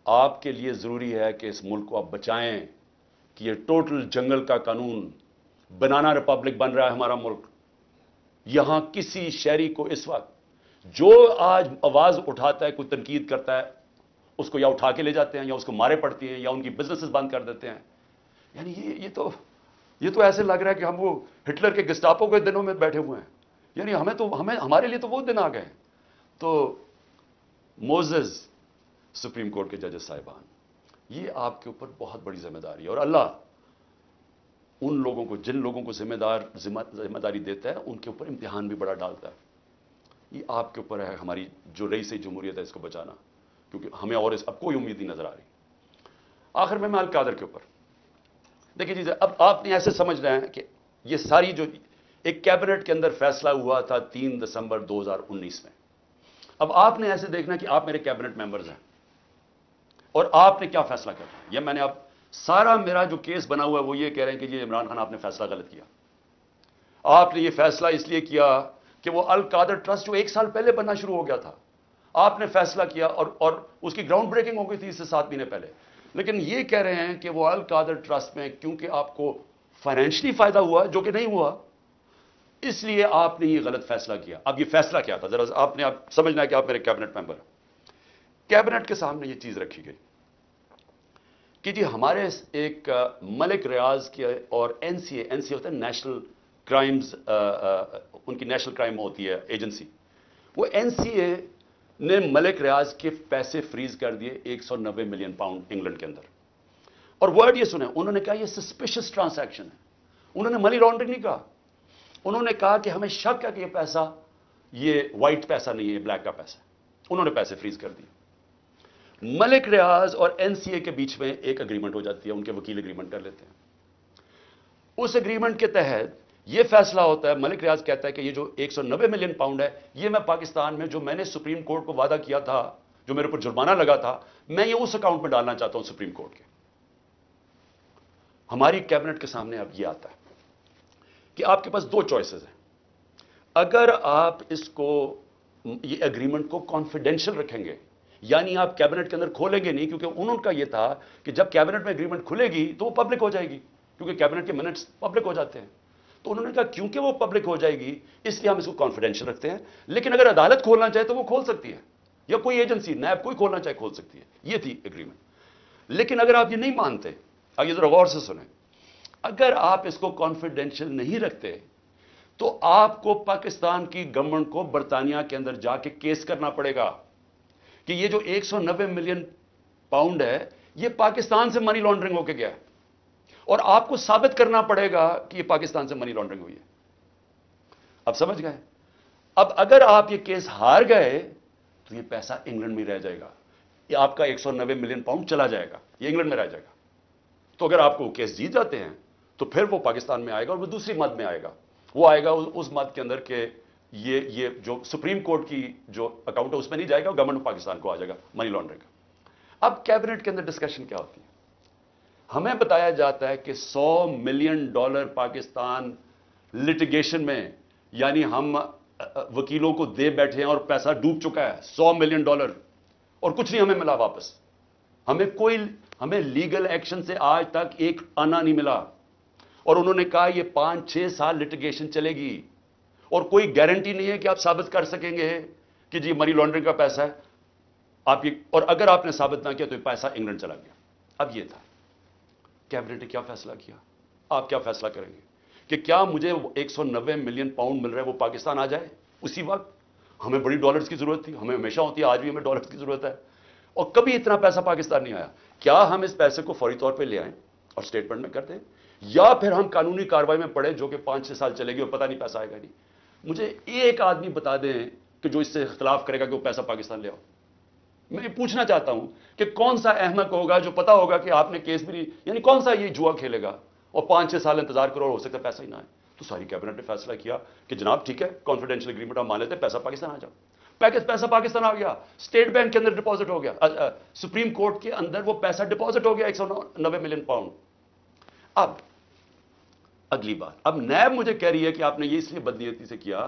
آپ کے لیے ضروری ہے کہ اس ملک کو آپ بچائیں کہ یہ ٹوٹل جنگل کا قانون, بنانا ریپبلک بن رہا ہے ہمارا ملک. یہاں کسی شہری کو اس وقت جو آج آواز اٹھاتا ہے, کوئی تنقید کرتا ہے, اس کو یا اٹھا کے لے جاتے ہیں یا اس کو مارے پڑتی ہیں یا ان کی بزنسز بند کر دیتے ہیں. یعنی یہ تو ایسے لگ رہا ہے کہ ہم وہ ہٹلر کے گسٹاپو کے دنوں میں بیٹھے ہوئے ہیں. یعنی ہمارے لیے تو وہ دن آ گئے. تو موزز سپریم کورٹ کے ججز صاحبان, یہ آپ کے اوپر بہت بڑی ذمہ داری ہے, اور اللہ ان لوگوں کو, جن لوگوں کو ذمہ داری دیتا ہے, ان کے اوپر امتحان بھی بڑا ڈالتا ہے. یہ آپ کے اوپر ہے ہماری جو رئیس جمہوریت ہے اس کو بچانا, کیونکہ ہمیں اور اب کوئی امید نہیں نظر آ رہی. آخر میں القادر کے اوپر دیکھیے چیزیں, اب آپ نے ایسے سمجھ رہے ہیں کہ یہ ساری جو ایک کیبنٹ کے اندر فیصلہ ہوا تھا 3 دسمبر 2019 میں, اب آپ نے ایسے دیکھنا کہ آپ میرے کیبنٹ ممبرز ہیں اور آپ نے کیا فیصلہ کرنا ہے. یہ میں نے اب سارا میرا جو کیس بنا ہوا ہے وہ یہ کہہ رہے ہیں کہ یہ عمران خان آپ نے فیصلہ غلط کیا. آپ نے یہ فیصلہ اس لیے کیا کہ وہ القادر ٹرسٹ جو 1 سال پہلے بننا شروع ہو گیا تھا, آپ نے فیصلہ کیا اور اس کی گراؤنڈ بریکنگ ہو گئی تھی اس سے 7 مہینے پہلے. لیکن یہ کہہ رہے ہیں کہ وہ القادر ٹرسٹ میں کیونکہ آپ کو فائنینشلی فائدہ ہوا, جو کہ نہیں ہوا, اس لیے آپ نے یہ غلط فیصلہ کیا. اب یہ فیصلہ کیا تھا ذرا آپ نے سمجھنا ہے کہ آپ میرے کیبنٹ ممبر ہیں. کیبنٹ کے سامنے یہ چیز رکھی گئی کہ جی ہمارے ایک ملک ریاض کے اور این سی اے ہوتا ہے نیشنل کرائمز, ان کی نیشنل کرائم ہوتی ہے ایجنسی, وہ این سی اے نے ملک ریاض کے پیسے فریز کر دیے 190 ملین پاؤنڈ انگلینڈ کے اندر. اور ورڈ یہ سنیں, انہوں نے کہا یہ سسپیشس ٹرانزیکشن ہے. انہوں نے منی لانڈرنگ نہیں کہا, انہوں نے کہا کہ ہمیں شک ہے کہ یہ پیسہ یہ وائٹ پیسہ نہیں ہے, یہ بلیک کا پیسہ ہے. انہوں نے پیسے فریز کر دیے. ملک ریاض اور این سی اے کے بیچ میں ایک اگریمنٹ ہو جاتی ہے, ان کے وکیل اگریمنٹ کر لیتے ہیں. اس اگریمنٹ کے تحت یہ فیصلہ ہوتا ہے, ملک ریاض کہتا ہے کہ یہ جو 190 ملین پاؤنڈ ہے یہ میں پاکستان میں جو میں نے سپریم کورٹ کو وعدہ کیا تھا, جو میرے اوپر جرمانہ لگا تھا, میں یہ اس اکاؤنٹ میں ڈالنا چاہتا ہوں سپریم کورٹ کے. ہماری کیبنٹ کے سامنے اب یہ آتا ہے کہ آپ کے پاس 2 چوائسز ہیں. اگر آپ اس کو یہ اگریمنٹ کو کانفیڈینشیل رکھیں گے یعنی آپ کیبنٹ کے اندر کھولیں گے نہیں، کیونکہ انہوں کا یہ تھا کہ جب کیبنٹ میں اگریمنٹ کھلے گی تو وہ پبلک ہو جائے گی، کیونکہ کیبنٹ کے منٹس پبلک ہو جاتے ہیں۔ تو انہوں نے کہا کیونکہ وہ پبلک ہو جائے گی اس لیے ہم اس کو کانفیڈینشیل رکھتے ہیں، لیکن اگر عدالت کھولنا چاہے تو وہ کھول سکتی ہے، یا کوئی ایجنسی نیب کوئی کھولنا چاہے کھول سکتی ہے۔ یہ تھی اگریمنٹ۔ لیکن اگر آپ یہ نہیں مانتے، اب یہ ذرا غور سے سنیں، اگر آپ اس کو کانفیڈینشیل نہیں رکھتے تو آپ کو پاکستان کی گورنمنٹ کو برطانیہ کے اندر جا کے کیس کرنا پڑے گا کہ یہ جو 190 ملین پاؤنڈ ہے یہ پاکستان سے منی لانڈرنگ ہو کے گیا ہے، اور آپ کو ثابت کرنا پڑے گا کہ یہ پاکستان سے منی لانڈرنگ ہوئی ہے۔ اب سمجھ گئے؟ اب اگر آپ یہ کیس ہار گئے تو یہ پیسہ انگلینڈ میں رہ جائے گا، یہ آپ کا 190 ملین پاؤنڈ چلا جائے گا، یہ انگلینڈ میں رہ جائے گا۔ تو اگر آپ کو وہ کیس جیت جاتے ہیں تو پھر وہ پاکستان میں آئے گا، اور وہ دوسری مد میں آئے گا، وہ آئے گا اس مد کے اندر کہ یہ جو سپریم کورٹ کی جو اکاؤنٹ ہے اس میں نہیں جائے گا، گورنمنٹ آف پاکستان کو آ جائے گا منی لانڈرنگ کا۔ اب کیبنٹ کے اندر ڈسکشن کیا ہوتی ہے؟ ہمیں بتایا جاتا ہے کہ $100 ملین پاکستان لٹیگیشن میں، یعنی ہم وکیلوں کو دے بیٹھے ہیں اور پیسہ ڈوب چکا ہے $100 ملین، اور کچھ نہیں ہمیں ملا واپس۔ ہمیں لیگل ایکشن سے آج تک ایک آنا نہیں ملا، اور انہوں نے کہا یہ 5-6 سال لٹیگیشن چلے گی، اور کوئی گارنٹی نہیں ہے کہ آپ ثابت کر سکیں گے کہ جی منی لانڈرنگ کا پیسہ ہے آپ یہ، اور اگر آپ نے ثابت نہ کیا تو یہ پیسہ انگلینڈ چلا گیا۔ اب یہ تھا کیبنٹ نے کیا فیصلہ کیا، آپ کیا فیصلہ کریں گے کہ کیا مجھے 190 ملین پاؤنڈ مل رہا ہے وہ پاکستان آ جائے اسی وقت؟ ہمیں بڑی ڈالرز کی ضرورت تھی، ہمیں ہمیشہ ہوتی ہے، آج بھی ہمیں ڈالرز کی ضرورت ہے، اور کبھی اتنا پیسہ پاکستان نہیں آیا۔ کیا ہم اس پیسے کو فوری طور پہ لے آئیں اور اسٹیٹمنٹ میں کر دیں، یا پھر ہم قانونی کارروائی میں پڑے جو کہ 5-6 سال چلے گی اور پتہ نہیں پیسہ آئے گا نہیں؟ مجھے ایک آدمی بتا دیں کہ جو اس سے اختلاف کرے گا کہ وہ پیسہ پاکستان لے آؤ۔ میں یہ پوچھنا چاہتا ہوں کہ کون سا احمق ہوگا جو پتا ہوگا کہ آپ نے کیس بھی نہیں، یعنی کون سا یہ جوا کھیلے گا اور 5-6 سال انتظار کرو اور ہو سکتا ہے پیسہ ہی نہ آئے؟ تو ساری کیبنٹ نے فیصلہ کیا کہ جناب ٹھیک ہے، کانفیڈینشیل اگریمنٹ ہم مان لیتے ہیں، پیسہ پاکستان آ جاؤ۔ پیسہ پاکستان آ گیا، اسٹیٹ بینک کے اندر ڈپازٹ ہو گیا، سپریم کورٹ کے اندر وہ پیسہ ڈپازٹ ہو گیا 190 ملین پاؤنڈ۔ اب اگلی بات، اب نیب مجھے کہہ رہی ہے کہ آپ نے یہ اس لیے بدنیتی سے کیا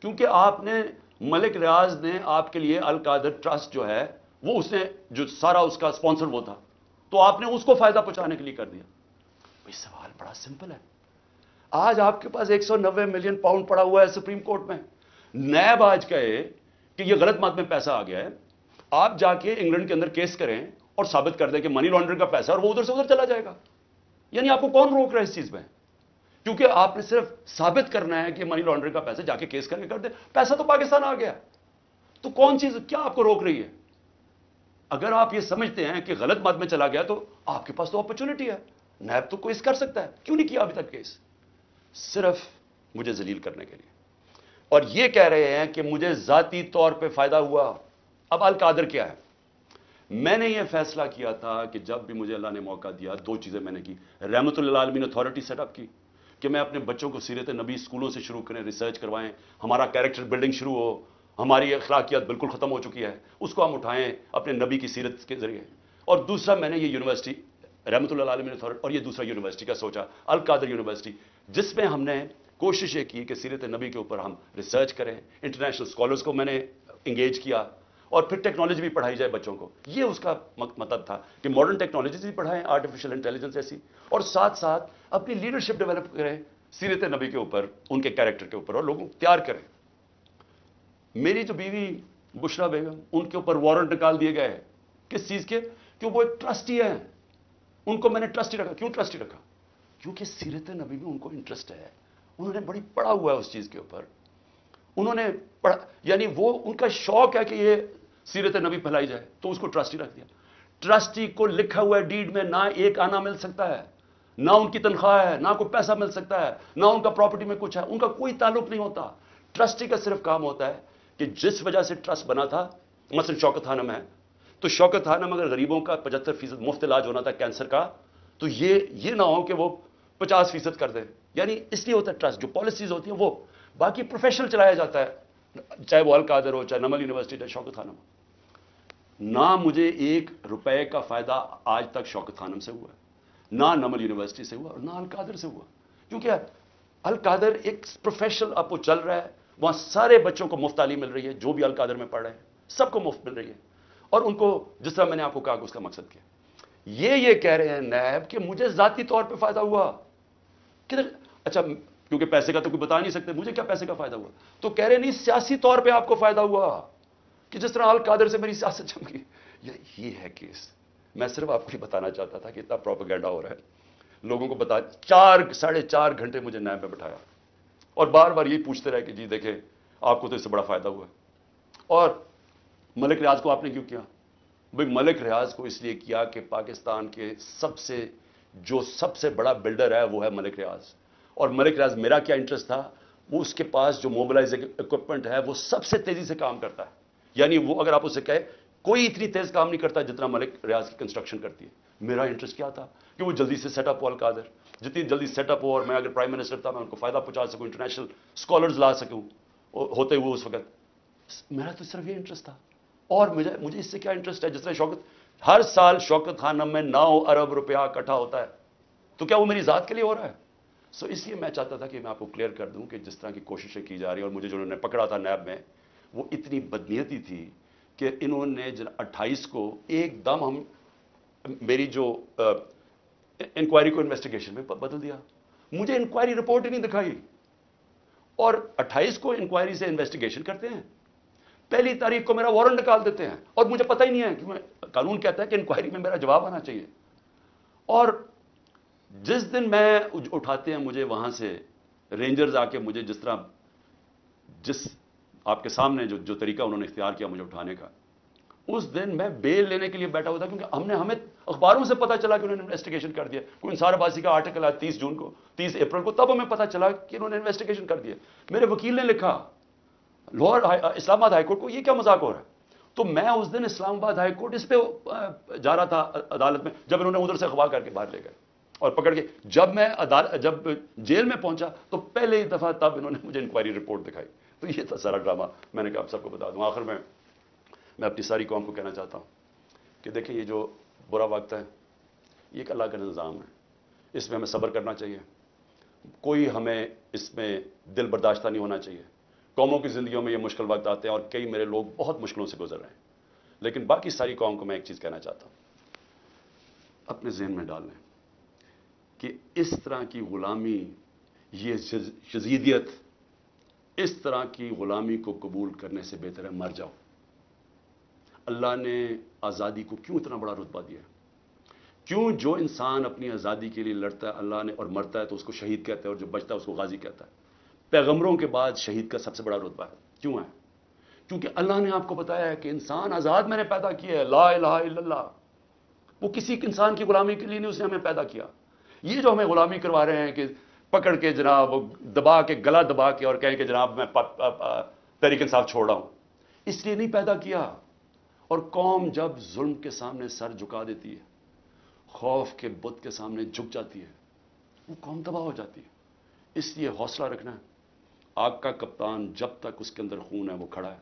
کیونکہ آپ نے ملک ریاض نے آپ کے لیے القادر ٹرسٹ جو ہے وہ اس نے جو سارا اس کا اسپانسر وہ تھا، تو آپ نے اس کو فائدہ پہنچانے کے لیے کر دیا۔ بھئی سوال بڑا سمپل ہے، آج آپ کے پاس 190 ملین پاؤنڈ پڑا ہوا ہے سپریم کورٹ میں، نیب آج کہے کہ یہ غلط مات میں پیسہ آ گیا ہے، آپ جا کے انگلینڈ کے اندر کیس کریں اور ثابت کر دیں کہ منی لانڈرنگ کا پیسہ، اور وہ ادھر سے ادھر چلا جائے گا۔ یعنی آپ کو کون روک رہا ہے اس چیز میں؟ کیونکہ آپ نے صرف ثابت کرنا ہے کہ منی لانڈرنگ کا پیسہ، جا کے کیس کر کے کر دیں، پیسہ تو پاکستان آ گیا۔ تو کون چیز کیا آپ کو روک رہی ہے؟ اگر آپ یہ سمجھتے ہیں کہ غلط مات میں چلا گیا تو آپ کے پاس تو اپرچونٹی ہے، نیب تو کیس کر سکتا ہے، کیوں نہیں کیا ابھی تک کیس؟ صرف مجھے ذلیل کرنے کے لیے، اور یہ کہہ رہے ہیں کہ مجھے ذاتی طور پہ فائدہ ہوا۔ اب القادر کیا ہے؟ میں نے یہ فیصلہ کیا تھا کہ جب بھی مجھے اللہ نے موقع دیا، دو چیزیں میں نے کی۔ رحمت للعالمین اتھارٹی سیٹ اپ کی کہ میں اپنے بچوں کو سیرت نبی اسکولوں سے شروع کریں، ریسرچ کروائیں، ہمارا کیریکٹر بلڈنگ شروع ہو، ہماری اخلاقیات بالکل ختم ہو چکی ہے، اس کو ہم اٹھائیں اپنے نبی کی سیرت کے ذریعے۔ اور دوسرا میں نے یہ یونیورسٹی رحمت للعالمین اتھارٹی، اور یہ دوسرا یونیورسٹی کا سوچا، القادر یونیورسٹی، جس میں ہم نے کوشش یہ کی کہ سیرت نبی کے اوپر ہم ریسرچ کریں، انٹرنیشنل اسکالرز کو میں نے انگیج کیا، اور پھر ٹیکنالوجی بھی پڑھائی جائے بچوں کو۔ یہ اس کا مطلب تھا کہ ماڈرن ٹیکنالوجیز بھی پڑھائیں، آرٹیفیشل انٹیلیجنس ایسی، اور ساتھ ساتھ اپنی لیڈرشپ ڈیولپ کریں سیرت نبی کے اوپر، ان کے کیریکٹر کے اوپر، اور لوگوں کو تیار کریں۔ میری جو بیوی بشرا بیگم، ان کے اوپر وارنٹ نکال دیے گئے، کس چیز کے؟ کہ وہ ایک ٹرسٹی ہیں، ان کو میں نے ٹرسٹی رکھا۔ کیوں ٹرسٹی رکھا؟ کیونکہ سیرت نبی میں ان کو انٹرسٹ ہے، انہوں نے بڑی پڑھا ہوا ہے اس چیز کے اوپر، انہوں نے پڑھا، یعنی وہ ان کا شوق ہے کہ یہ سیرت نبی پھیلائی جائے، تو اس کو ٹرسٹی رکھ دیا۔ ٹرسٹی کو لکھا ہوا ہے ڈیڈ میں، نہ ایک آنا مل سکتا ہے، نہ ان کی تنخواہ ہے، نہ کوئی پیسہ مل سکتا ہے، نہ ان کا پراپرٹی میں کچھ ہے، ان کا کوئی تعلق نہیں ہوتا۔ ٹرسٹی کا صرف کام ہوتا ہے کہ جس وجہ سے ٹرسٹ بنا تھا، مثلا شوکت خانم ہے، تو شوکت خانم اگر غریبوں کا 75% مفت علاج ہونا تھا کینسر کا، تو یہ نہ ہو کہ وہ 50% کر دیں، یعنی اس لیے ہوتا ہے ٹرسٹ، جو پالیسیز ہوتی ہیں وہ، باقی پروفیشنل چلایا جاتا ہے، چاہے وہ القادر ہو، چاہے نمل یونیورسٹی، چاہے شوکت خانم ہو۔ نہ مجھے $1 کا فائدہ آج تک شوکت خانم سے ہوا ہے، نہ نمل یونیورسٹی سے ہوا، اور نہ القادر سے ہوا، کیونکہ القادر ایک پروفیشنل اب وہ چل رہا ہے، وہاں سارے بچوں کو مفت تعلیم مل رہی ہے، جو بھی القادر میں پڑھ رہے ہیں سب کو مفت مل رہی ہے، اور ان کو جس طرح میں نے آپ کو کہا کہ اس کا مقصد کیا. یہ کہہ رہے ہیں نیب کہ مجھے ذاتی طور پہ فائدہ ہوا. کدھر؟ اچھا کیونکہ پیسے کا تو کوئی بتا نہیں سکتے مجھے کیا پیسے کا فائدہ ہوا. تو کہہ رہے نہیں سیاسی طور پہ آپ کو فائدہ ہوا کہ جس طرح القادر سے میری سیاست چمکی. یہ ہے کیس. میں صرف آپ کو یہ بتانا چاہتا تھا کہ اتنا پروپیگنڈا ہو رہا ہے. لوگوں کو بتا 4.5 گھنٹے مجھے نیب میں بٹھایا اور بار بار یہی پوچھتے رہے کہ جی دیکھیں آپ کو تو اس سے بڑا فائدہ ہوا. اور ملک ریاض کو آپ نے کیوں کیا؟ بھئی ملک ریاض کو اس لیے کیا کہ پاکستان کے سب سے بڑا بلڈر ہے وہ ہے ملک ریاض. اور ملک ریاض میرا کیا انٹرسٹ تھا؟ وہ اس کے پاس جو موبلائزنگ اکوپمنٹ ہے وہ سب سے تیزی سے کام کرتا ہے. یعنی وہ اگر آپ اسے کہیں کوئی اتنی تیز کام نہیں کرتا جتنا ملک ریاض کی کنسٹرکشن کرتی ہے. میرا انٹرسٹ کیا تھا کہ وہ جلدی سے سیٹ اپ ہو القادر, جتنی جلدی سیٹ اپ ہو, اور میں اگر پرائم منسٹر تھا میں ان کو فائدہ پہنچا سکوں, انٹرنیشنل اسکالرز لا سکوں ہوتے ہوئے اس وقت. میرا تو صرف یہ انٹرسٹ تھا. اور مجھے اس سے کیا انٹرسٹ ہے؟ جس طرح ہر سال شوکت خانم میں 9 ارب روپیہ اکٹھا ہوتا ہے, تو کیا وہ میری ذات کے لیے ہو رہا ہے؟ سو اس لیے میں چاہتا تھا کہ میں آپ کو کلیئر کر دوں کہ جس طرح کی کوششیں کی جا رہی ہیں, اور مجھے جو انہوں نے پکڑا تھا نیب میں وہ اتنی بدنیتی تھی کہ انہوں نے 28 کو ایک دم میری جو انکوائری کو انویسٹیگیشن میں بدل دیا. مجھے انکوائری رپورٹ ہی نہیں دکھائی, اور 28 کو انکوائری سے انویسٹیگیشن کرتے ہیں, 1 تاریخ کو میرا وارنٹ نکال دیتے ہیں, اور مجھے پتہ ہی نہیں ہے کہ قانون کہتا ہے کہ انکوائری میں میرا جواب آنا چاہیے. اور جس دن میں اٹھاتے ہیں مجھے وہاں سے رینجرز آ کے مجھے جس آپ کے سامنے جو طریقہ انہوں نے اختیار کیا مجھے اٹھانے کا, اس دن میں بیل لینے کے لیے بیٹھا ہوا تھا, کیونکہ ہمیں اخباروں سے پتا چلا کہ انہوں نے انویسٹیگیشن کر دیا. کوئی انصار بازی کا آرٹیکل آیا 30 اپریل کو, تب ہمیں پتا چلا کہ انہوں نے انویسٹیگیشن کر دیا. میرے وکیل نے لکھا اسلام آباد ہائی کورٹ کو, یہ کیا مذاق ہو رہا ہے؟ تو میں اس دن اسلام آباد ہائی کورٹ اس پہ جا رہا تھا عدالت میں, جب انہوں نے ادھر سے اغوا کر کے باہر لے گئے اور پکڑ کے. جب جیل میں پہنچا تو پہلے ہی دفعہ تب انہوں نے مجھے انکوائری رپورٹ دکھائی. تو یہ تھا سارا ڈرامہ. میں نے کہا آپ سب کو بتا دوں. آخر میں اپنی ساری قوم کو کہنا چاہتا ہوں کہ دیکھیں یہ جو برا وقت ہے یہ ایک اللہ کا نظام ہے, اس میں ہمیں صبر کرنا چاہیے. کوئی ہمیں اس میں دل برداشتہ نہیں ہونا چاہیے. قوموں کی زندگیوں میں یہ مشکل وقت آتے ہیں اور کئی میرے لوگ بہت مشکلوں سے گزر رہے ہیں, لیکن باقی ساری قوم کو میں ایک چیز کہنا چاہتا ہوں, اپنے ذہن میں ڈال لیں کہ اس طرح کی غلامی, یہ شذیدیت, اس طرح کی غلامی کو قبول کرنے سے بہتر ہے مر جاؤ. اللہ نے آزادی کو کیوں اتنا بڑا رتبہ دیا؟ کیوں جو انسان اپنی آزادی کے لیے لڑتا ہے اللہ نے اور مرتا ہے تو اس کو شہید کہتا ہے, اور جو بچتا ہے اس کو غازی کہتا ہے. پیغمبروں کے بعد شہید کا سب سے بڑا رتبہ ہے. کیوں ہے؟ کیونکہ اللہ نے آپ کو بتایا ہے کہ انسان آزاد میں نے پیدا کیا ہے, لا الہ الا اللہ. وہ کسی انسان کی غلامی کے لیے نہیں, اس نے ہمیں پیدا کیا. یہ جو ہمیں غلامی کروا رہے ہیں کہ پکڑ کے جناب دبا کے, گلا دبا کے, اور کہیں کہ جناب میں تحریک انصاف چھوڑ رہا ہوں, اس لیے نہیں پیدا کیا. اور قوم جب ظلم کے سامنے سر جھکا دیتی ہے, خوف کے بت کے سامنے جھک جاتی ہے, وہ قوم تباہ ہو جاتی ہے. اس لیے حوصلہ رکھنا ہے. آگ کا کپتان جب تک اس کے اندر خون ہے وہ کھڑا ہے,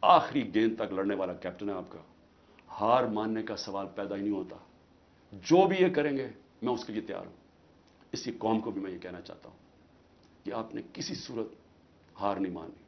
آخری گیند تک لڑنے والا کیپٹن ہے آپ کا. ہار ماننے کا سوال پیدا ہی نہیں ہوتا. جو بھی یہ کریں گے میں اس کے لیے تیار ہوں. اسی قوم کو بھی میں یہ کہنا چاہتا ہوں کہ آپ نے کسی صورت ہار نہیں مانی.